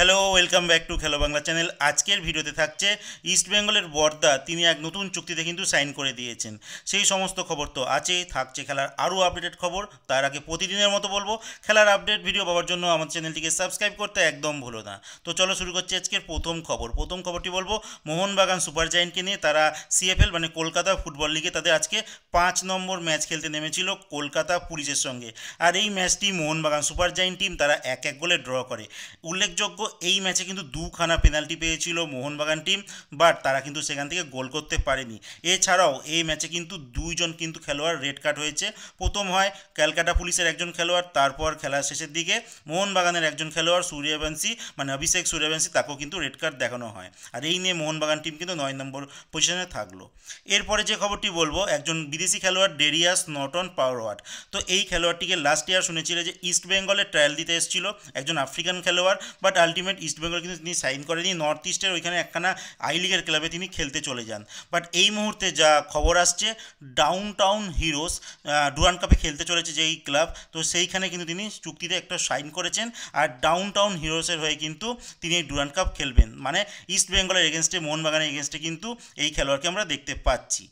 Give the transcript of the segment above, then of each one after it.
Hello, welcome back to খেলো Bangla channel. আজকের ভিডিওতে থাকছে ইস্ট বেঙ্গলের বর্দা তিনি এক নতুন চুক্তিতে কিন্তু সাইন করে দিয়েছেন। সেই সমস্ত খবর তো আছেই, থাকছে খেলার আরও আপডেটেড খবর। তার আগে প্রতিদিনের মতো বলবো, খেলার আপডেট ভিডিও পাওয়ার জন্য আমার চ্যানেলটিকে সাবস্ক্রাইব করতে একদম ভুলো না। তো চলো শুরু করছি আজকের প্রথম খবর। প্রথম খবরটি বলবো মোহনবাগান সুপার জায়েন্টকে নিয়ে। তারা সিএফএল মানে কলকাতা ফুটবল লিগে তাদের আজকে 5 নম্বর ম্যাচ খেলতে নেমেছিল কলকাতা পুলিশের সঙ্গে। আর এই ম্যাচটি মোহনবাগান সুপার জায়েন্ট টিম তারা 1-1 গোলে ড্র করে। উল্লেখযোগ্য, এই ম্যাচে কিন্তু দুখানা পেনাল্টি পেয়েছিল মোহনবাগান টিম, বাট তারা কিন্তু সেখান থেকে গোল করতে পারেনি। এছাড়াও এই ম্যাচে কিন্তু দুইজন কিন্তু খেলোয়াড় রেড কার্ড হয়েছে। প্রথম হয় ক্যালকাটা পুলিশের একজন খেলোয়াড়, তারপর খেলার শেষের দিকে মোহনবাগানের একজন খেলোয়াড় সূর্যবংশী মানে অভিষেক সূর্যবংশী, তাকেও কিন্তু রেড কার্ড দেখানো হয়। আর এই নিয়ে মোহনবাগান টিম কিন্তু 9 নম্বর পজিশনে থাকলো। এরপরে যে খবরটি বলবো, একজন বিদেশি খেলোয়াড় ডেরিয়াস নটন পাওয়ারওয়ার্ড। তো এই খেলোয়াড়টিকে লাস্ট ইয়ার শুনেছিল যে ইস্ট বেঙ্গলের ট্রায়াল দিতে এসেছিল, একজন আফ্রিকান খেলোয়াড়, বাট আলটিমেট ইস্ট বেঙ্গল কিন্তু তিনি সাইন করেনি। নর্থ ইস্টের ওইখানে একখানা আই লিগের ক্লাবে তিনি খেলতে চলে যান। বাট এই মুহূর্তে যা খবর আসছে, ডাউন টাউন হিরোস ডুরান্ড কাপে খেলতে চলেছে যেই ক্লাব, তো সেইখানে কিন্তু তিনি চুক্তিতে একটা সাইন করেছেন। আর ডাউন টাউন হিরোসের হয়ে কিন্তু তিনি এই ডুরান্ড কাপ খেলবেন, মানে ইস্ট বেঙ্গলের এগেনস্টে, মোহনবাগানের এগেনস্টে কিন্তু এই খেলোয়াড়কে আমরা দেখতে পাচ্ছি।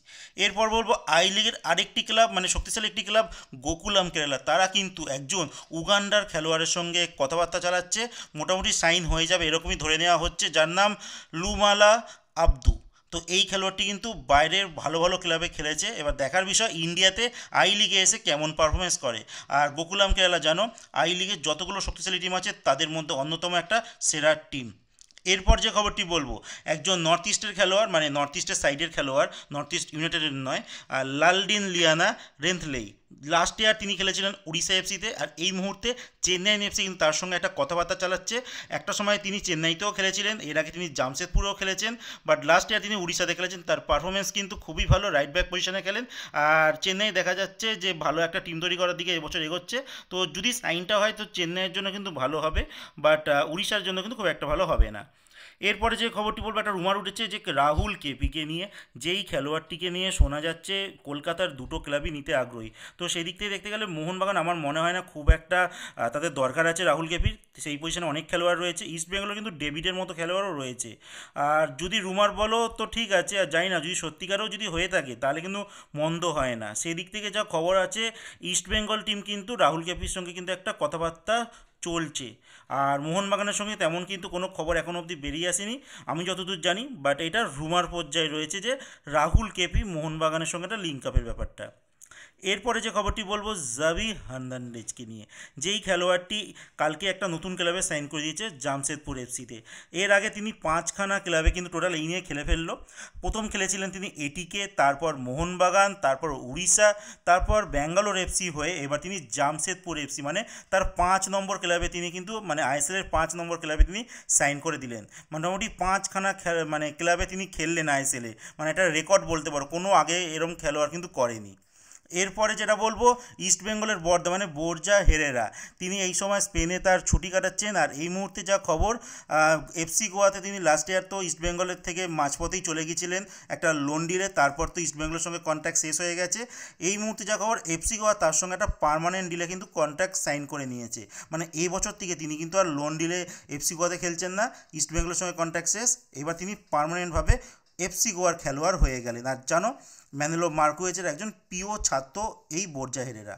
এরপর বলবো আই লিগের আরেকটি ক্লাব, মানে শক্তিশালী একটি ক্লাব গোকুলাম কেরালা। তারা কিন্তু একজন উগান্ডার খেলোয়াড়ের সঙ্গে কথাবার্তা চালাচ্ছে, মোটামুটি সাইন হয়ে যাবে এরকমই ধরে নেওয়া হচ্ছে, যার নাম লুমালা আব্দু। তো এই খেলোয়াড়টি কিন্তু বাইরের ভালো ভালো ক্লাবে খেলেছে। এবার দেখার বিষয় ইন্ডিয়াতে আই লিগে এসে কেমন পারফরমেন্স করে। আর গোকুলাম কেরালা জানো, আই লিগের যতগুলো শক্তিশালী টিম আছে তাদের মধ্যে অন্যতম একটা সেরা টিম। এরপর যে খবরটি বলবো, একজন নর্থ ইস্টের খেলোয়াড়, মানে নর্থ ইস্টের সাইডের খেলোয়াড়, নর্থ ইস্ট ইউনাইটেডের নয়, লালডিন লিয়ানা রেন্থলেই। লাস্ট ইয়ার তিনি খেলেছিলেন উড়িষ্যা এফসিতে, আর এই মুহূর্তে চেন্নাইন এফসি কিন্তু তার সঙ্গে একটা কথাবার্তা চালাচ্ছে। একটা সময় তিনি চেন্নাইতেও খেলেছিলেন, এর আগে তিনি জামশেদপুরেও খেলেছেন, বাট লাস্ট ইয়ার তিনি উড়িষ্যাতে খেলেছেন। তার পারফরমেন্স কিন্তু খুবই ভালো, রাইট ব্যাক পজিশনে খেলেন। আর চেন্নাই দেখা যাচ্ছে যে ভালো একটা টিম তৈরি করার দিকে এবছর এগোচ্ছে। তো যদি সাইনটা হয় তো চেন্নাইয়ের জন্য কিন্তু ভালো হবে, বাট উড়িষ্যার জন্য কিন্তু খুব একটা ভালো হবে না। এরপরে যে খবরটি বলবো, একটা রুমার উঠেছে যে রাহুল কেপিকে নিয়ে, যেই খেলোয়াড়টিকে নিয়ে শোনা যাচ্ছে কলকাতার দুটো ক্লাবই নিতে আগ্রহী। তো সেই দিক থেকে দেখতে গেলে মোহনবাগান আমার মনে হয় না খুব একটা তাদের দরকার আছে রাহুল কেপির। সেই পজিশনে অনেক খেলোয়াড় রয়েছে, ইস্ট বেঙ্গলের কিন্তু ডেভিডের মতো খেলোয়াড়ও রয়েছে। আর যদি রুমার বলো তো ঠিক আছে, আর জানি না যদি সত্যিকারেও যদি হয়ে থাকে তাহলে কিন্তু মন্দ হয় না। সেই দিক থেকে যা খবর আছে, ইস্ট বেঙ্গল টিম কিন্তু রাহুল কেপির সঙ্গে কিন্তু একটা কথাবার্তা চলছে। আর মোহনবাগানের সঙ্গে তেমন কিন্তু কোনো খবর এখন অবধি বেরিয়ে আসেনি আমি যতদূর জানি, বাট এটা রুমার পর্যায়ে রয়েছে যে রাহুল কেপি মোহনবাগানের সঙ্গে একটা লিঙ্ক আপের ব্যাপারটা। এরপরে যে খবরটি বলবো জাভি হার্নান্ডেজকে নিয়ে, যেই খেলোয়াড়টি কালকে একটা নতুন ক্লাবে সাইন করে দিয়েছে জামশেদপুর এফসিতে। এর আগে তিনি 5খানা ক্লাবে কিন্তু টোটাল এই নিয়ে খেলে ফেললো। প্রথম খেলেছিলেন তিনি এটিকে, তারপর মোহনবাগান, তারপর উড়িষ্যা, তারপর ব্যাঙ্গালোর এফসি হয়ে এবার তিনি জামশেদপুর এফসি, মানে তার 5 নম্বর ক্লাবে তিনি কিন্তু, মানে আইএসএলের 5 নম্বর ক্লাবে তিনি সাইন করে দিলেন। মোটামুটি 5খানা মানে ক্লাবে তিনি খেললেন আইএসএলে, মানে এটা রেকর্ড বলতে পারো, কোনো আগে এরম খেলোয়াড় কিন্তু করেনি। এরপরে যেটা বলবো, ইস্ট বেঙ্গলের বর্ধমানে বোরজা হেরেরা, তিনি এই সময় স্পেনে তার ছুটি কাটাচ্ছেন। আর এই মুহূর্তে যা খবর, এফসি গোয়াতে তিনি লাস্ট ইয়ার তো ইস্ট বেঙ্গলের থেকে মাঝপথেই চলে গিয়েছিলেন একটা লোন ডিলে, তারপর তো ইস্ট বেঙ্গলের সঙ্গে কন্ট্যাক্ট শেষ হয়ে গেছে। এই মুহূর্তে যা খবর, এফসি গোয়া তার সঙ্গে একটা পার্মানেন্ট ডিলে কিন্তু কন্ট্যাক্ট সাইন করে নিয়েছে, মানে এই বছর থেকে তিনি কিন্তু আর লোন ডিলে এফসি গোয়াতে খেলছেন না, ইস্ট বেঙ্গলের সঙ্গে কন্ট্যাক্ট শেষ, এবার তিনি পার্মানেন্টভাবে এফসি গোয়ার খেলোয়াড় হয়ে গেলেন। আর জানো, ম্যানেলো মার্কুয়েজের একজন প্রিয় ছাত্র এই বোরজা হেরেরা।